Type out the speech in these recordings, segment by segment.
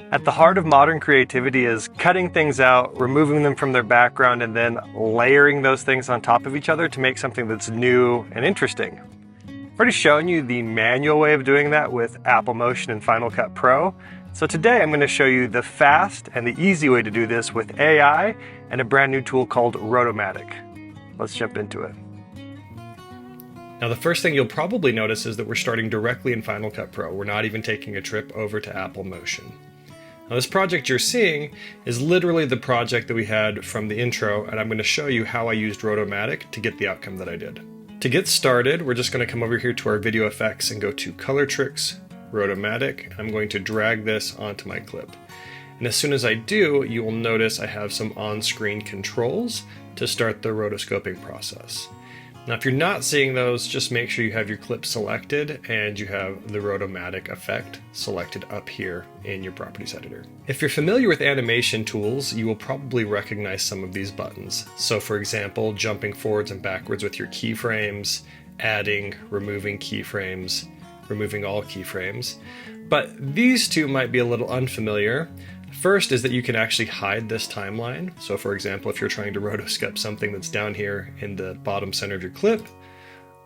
At the heart of modern creativity is cutting things out, removing them from their background, and then layering those things on top of each other to make something that's new and interesting. I've already shown you the manual way of doing that with Apple Motion and Final Cut Pro. So today I'm going to show you the fast and the easy way to do this with AI and a brand new tool called Rotomatic. Let's jump into it. Now the first thing you'll probably notice is that we're starting directly in Final Cut Pro. We're not even taking a trip over to Apple Motion. Now this project you're seeing is literally the project that we had from the intro, and I'm going to show you how I used Rotomatic to get the outcome that I did. To get started, we're just going to come over here to our video effects and go to Color Tricks, Rotomatic. I'm going to drag this onto my clip. And as soon as I do, you will notice I have some on-screen controls to start the rotoscoping process. Now if you're not seeing those, just make sure you have your clip selected and you have the Rotomatic effect selected up here in your properties editor. If you're familiar with animation tools, you will probably recognize some of these buttons. So for example, jumping forwards and backwards with your keyframes, adding, removing keyframes, removing all keyframes. But these two might be a little unfamiliar. First is that you can actually hide this timeline. So for example, if you're trying to rotoscope something that's down here in the bottom center of your clip,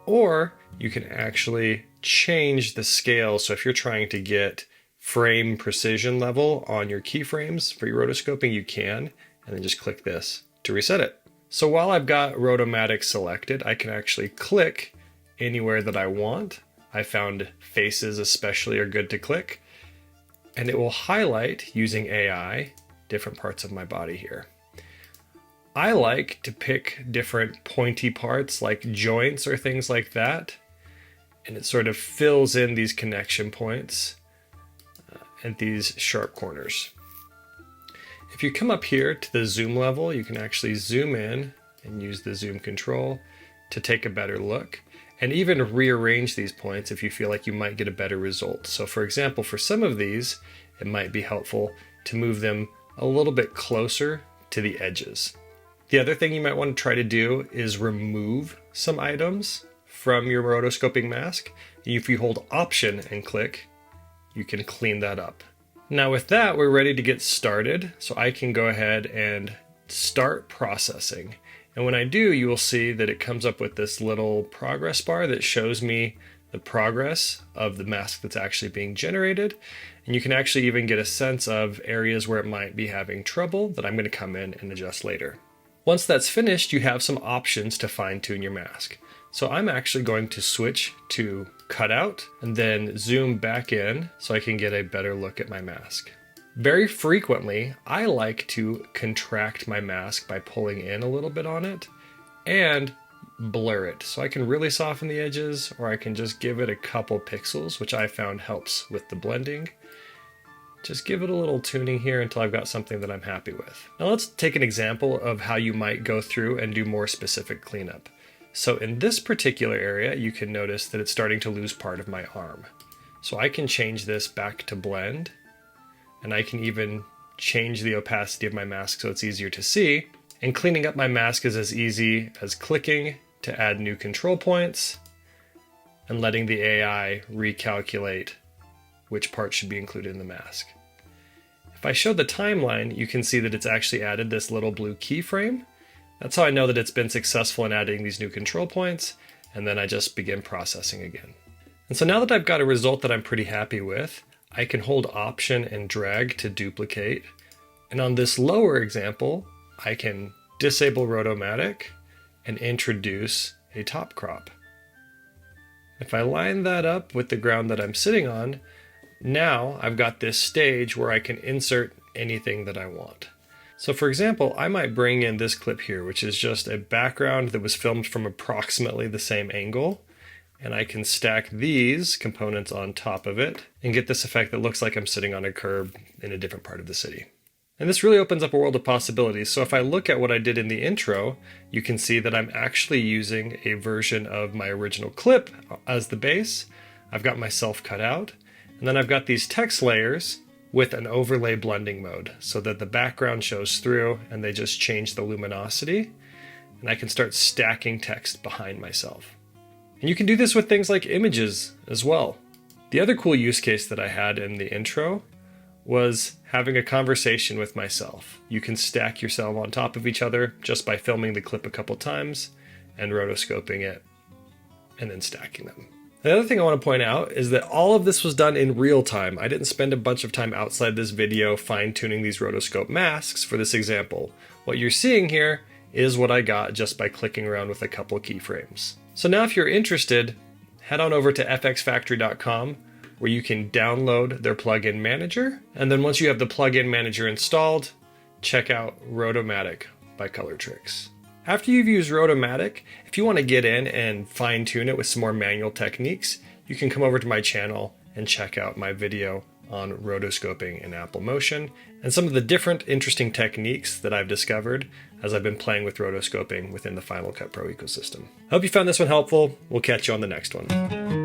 or you can actually change the scale. So if you're trying to get frame precision level on your keyframes for your rotoscoping, you can, and then just click this to reset it. So while I've got Rotomatic selected, I can actually click anywhere that I want. I found faces especially are good to click. And it will highlight, using AI, different parts of my body here. I like to pick different pointy parts like joints or things like that, and it sort of fills in these connection points and these sharp corners. If you come up here to the zoom level, you can actually zoom in and use the zoom control to take a better look, and even rearrange these points if you feel like you might get a better result. So for example, for some of these, it might be helpful to move them a little bit closer to the edges. The other thing you might want to try to do is remove some items from your rotoscoping mask. If you hold Option and click, you can clean that up. Now with that, we're ready to get started. So I can go ahead and start processing. And when I do, you will see that it comes up with this little progress bar that shows me the progress of the mask that's actually being generated. And you can actually even get a sense of areas where it might be having trouble that I'm going to come in and adjust later. Once that's finished, you have some options to fine-tune your mask. So I'm actually going to switch to cutout and then zoom back in so I can get a better look at my mask. Very frequently, I like to contract my mask by pulling in a little bit on it and blur it. So I can really soften the edges, or I can just give it a couple pixels, which I found helps with the blending. Just give it a little tuning here until I've got something that I'm happy with. Now let's take an example of how you might go through and do more specific cleanup. So in this particular area, you can notice that it's starting to lose part of my arm. So I can change this back to blend. And I can even change the opacity of my mask so it's easier to see. And cleaning up my mask is as easy as clicking to add new control points and letting the AI recalculate which part should be included in the mask. If I show the timeline, you can see that it's actually added this little blue keyframe. That's how I know that it's been successful in adding these new control points, and then I just begin processing again. And so now that I've got a result that I'm pretty happy with, I can hold Option and drag to duplicate. And on this lower example, I can disable Rotomatic and introduce a top crop. If I line that up with the ground that I'm sitting on, now I've got this stage where I can insert anything that I want. So for example, I might bring in this clip here, which is just a background that was filmed from approximately the same angle. And I can stack these components on top of it and get this effect that looks like I'm sitting on a curb in a different part of the city. And this really opens up a world of possibilities. So if I look at what I did in the intro, you can see that I'm actually using a version of my original clip as the base. I've got myself cut out, and then I've got these text layers with an overlay blending mode so that the background shows through and they just change the luminosity, and I can start stacking text behind myself. And you can do this with things like images as well. The other cool use case that I had in the intro was having a conversation with myself. You can stack yourself on top of each other just by filming the clip a couple times and rotoscoping it and then stacking them. The other thing I want to point out is that all of this was done in real time. I didn't spend a bunch of time outside this video fine-tuning these rotoscope masks for this example. What you're seeing here is what I got just by clicking around with a couple keyframes. So now if you're interested, head on over to FxFactory.com where you can download their plugin manager. And then once you have the plugin manager installed, check out Rotomatic by Colortrix. After you've used Rotomatic, if you want to get in and fine tune it with some more manual techniques, you can come over to my channel and check out my video on rotoscoping in Apple Motion and some of the different interesting techniques that I've discovered as I've been playing with rotoscoping within the Final Cut Pro ecosystem. I hope you found this one helpful. We'll catch you on the next one.